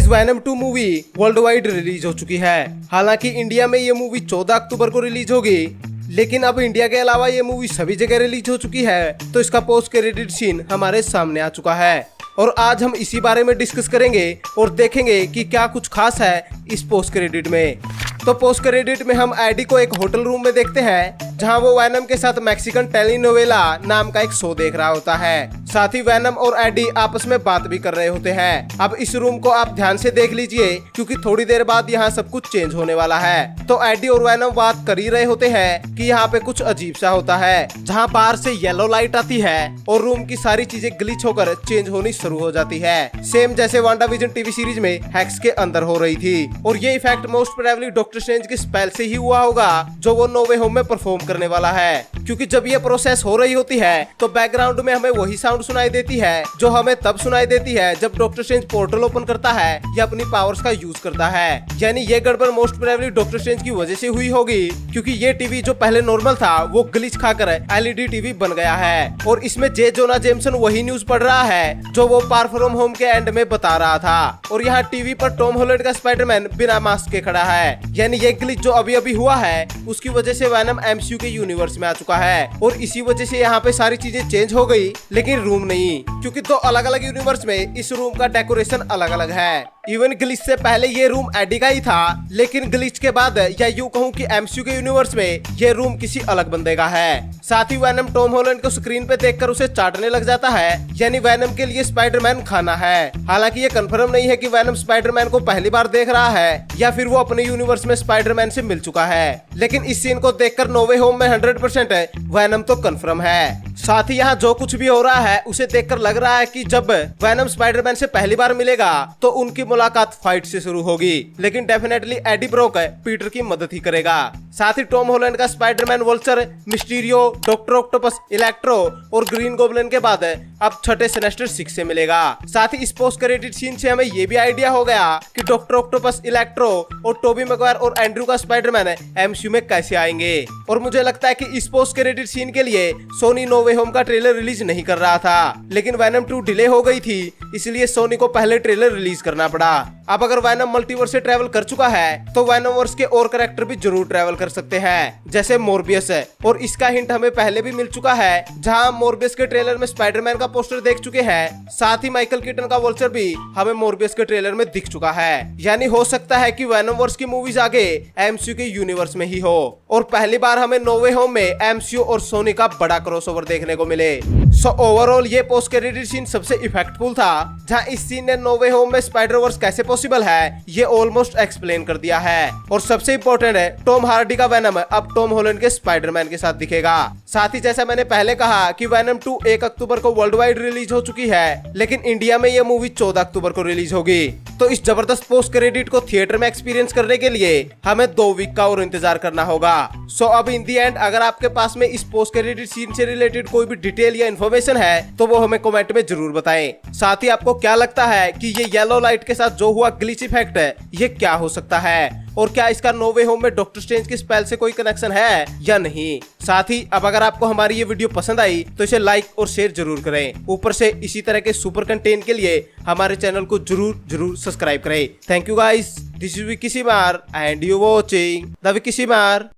Venom 2 movie world wide release हो चुकी है। हालांकि इंडिया में ये मूवी 14 अक्टूबर को रिलीज होगी, लेकिन अब इंडिया के अलावा ये मूवी सभी जगह रिलीज हो चुकी है, तो इसका पोस्ट क्रेडिट सीन हमारे सामने आ चुका है और आज हम इसी बारे में डिस्कस करेंगे और देखेंगे कि क्या कुछ खास है इस पोस्ट क्रेडिट में। तो पोस्ट क्रेडिट में हम एडी को एक होटल रूम में देखते हैं, जहां वो वैनम के साथ मैक्सिकन टेलीनोवेला नाम का एक शो देख रहा होता है। साथ ही वैनम और एडी आपस में बात भी कर रहे होते हैं। अब इस रूम को आप ध्यान से देख लीजिए, क्योंकि थोड़ी देर बाद यहाँ सब कुछ चेंज होने वाला है। तो एडी और वैनम बात कर ही रहे होते हैं कि यहाँ पे कुछ अजीब सा होता है, जहाँ बाहर से येलो लाइट आती है और रूम की सारी चीजें ग्लिच होकर चेंज होनी शुरू हो जाती है, सेम जैसे वांडाविजन टीवी सीरीज में हैक्स के अंदर हो रही थी। और ये effect most probably doctor strange के स्पेल से ही हुआ होगा, जो वो नो वे होम में परफॉर्म करने वाला है। क्योंकि जब ये प्रोसेस हो रही होती है तो बैकग्राउंड में हमें वही साउंड सुनाई देती है जो हमें तब सुनाई देती है जब डॉक्टर स्ट्रेंज पोर्टल ओपन करता है या अपनी पावर्स का यूज करता है। यानी ये गड़बड़ मोस्ट प्रोबेबली डॉक्टर स्ट्रेंज की वजह से हुई होगी, क्योंकि ये टीवी जो पहले नॉर्मल था वो ग्लिच खाकर एलईडी टीवी बन गया है। और इसमें जे जोना जेमसन वही न्यूज पढ़ रहा है जो वो फार फ्रॉम होम के एंड में बता रहा था। और यहाँ टीवी पर टॉम हॉलैंड का स्पाइडरमैन बिना मास्क के खड़ा है। यानी ये ग्लिच जो अभी अभी हुआ है उसकी वजह से वैनम एमसीयू के यूनिवर्स में आ चुका है और इसी वजह से यहाँ पे सारी चीजें चेंज हो गई, लेकिन रूम नहीं, क्योंकि दो अलग अलग यूनिवर्स में इस रूम का डेकोरेशन अलग अलग है। इवन ग्लिच से पहले ये रूम एडी का ही था, लेकिन ग्लिच के बाद या यूं कहूं कि एमसीयू के यूनिवर्स में ये रूम किसी अलग बंदे का है। साथ ही वैनम टॉम हॉलैंड को स्क्रीन पे देखकर उसे चाटने लग जाता है, यानी वैनम के लिए स्पाइडरमैन खाना है। हालांकि ये कंफर्म नहीं है कि वैनम स्पाइडरमैन को पहली बार देख रहा है या फिर वो अपने यूनिवर्स में स्पाइडरमैन से मिल चुका है, लेकिन इस सीन को देखकर नो वे होम में 100% वैनम तो कंफर्म है। साथ ही यहाँ जो कुछ भी हो रहा है उसे देखकर लग रहा है कि जब वैनम स्पाइडरमैन से पहली बार मिलेगा तो उनकी मुलाकात फाइट से शुरू होगी, लेकिन डेफिनेटली एडी ब्रोक पीटर की मदद ही करेगा। साथ ही टॉम हॉलैंड का Spiderman vulture, Mysterio, doctor octopus, electro और ग्रीन गोब्लिन के बाद अब छठे सिनेस्टर 6 से मिलेगा। साथ ही इस पोस्ट क्रेडिट सीन से हमें ये भी आइडिया हो गया कि डॉक्टर ऑक्टोपस, इलेक्ट्रो और टोबी मैguire और एंड्रू का स्पाइडरमैन एमसीयू में कैसे आएंगे। और मुझे लगता है कि इस पोस्ट क्रेडिट सीन के लिए सोनी नो वे होम का ट्रेलर रिलीज नहीं कर रहा था, लेकिन वैनम 2 डिले हो गई थी, इसलिए सोनी को पहले ट्रेलर रिलीज करना पड़ा। अब अगर वैनम मल्टीवर्स से ट्रैवल कर चुका है तो वैनमवर्स के और कैरेक्टर भी जरूर ट्रैवल कर सकते हैं, जैसे मोरबियस है। और इसका हिंट हमें पहले भी मिल चुका है, जहां मोरबियस के ट्रेलर में स्पाइडरमैन का पोस्टर देख चुके हैं। साथ ही माइकल कीटन का वल्चर भी हमें मोरबियस के ट्रेलर में दिख चुका है। यानी हो सकता है कि वैनमवर्स की मूवीज आगे एमसीयू के यूनिवर्स में ही हो और पहली बार हमें नो वे होम में एमसीयू और सोनी का बड़ा क्रॉसओवर देखने को मिले। सो ओवरऑल ये पोस्ट क्रेडिट सीन सबसे इफेक्टफुल था, जहां इस सीन ने नो वे होम में स्पाइडरवर्स कैसे पॉसिबल है ये ऑलमोस्ट एक्सप्लेन कर दिया है। और सबसे इम्पोर्टेंट है, टॉम हार्डी का वैनम अब टॉम हॉलैंड के स्पाइडरमैन के साथ दिखेगा। साथ ही जैसा मैंने पहले कहा कि वैनम 2 1 अक्टूबर को वर्ल्ड वाइड रिलीज हो चुकी है, लेकिन इंडिया में ये मूवी 14 अक्टूबर को रिलीज होगी। तो इस जबरदस्त पोस्ट क्रेडिट को थिएटर में एक्सपीरियंस करने के लिए हमें 2 वीक का और इंतजार करना होगा। सो अब इन दी एंड अगर आपके पास में इस पोस्ट क्रेडिट सीन से रिलेटेड कोई भी डिटेल या इन्फॉर्मेशन है तो वो हमें कमेंट में जरूर बताएं। साथ ही आपको क्या लगता है कि ये येलो लाइट के साथ जो हुआ ग्लिच इफेक्ट है ये क्या हो सकता है, और क्या इसका नो वे होम में डॉक्टर स्ट्रेंज के स्पेल से कोई कनेक्शन है या नहीं। साथ ही अब अगर आपको हमारी ये वीडियो पसंद आई तो इसे लाइक और शेयर जरूर करें। ऊपर से इसी तरह के सुपर कंटेंट के लिए हमारे चैनल को जरूर सब्सक्राइब करें। Thank you guys, this is Vicky Seemar and you watching the Vicky सीमार।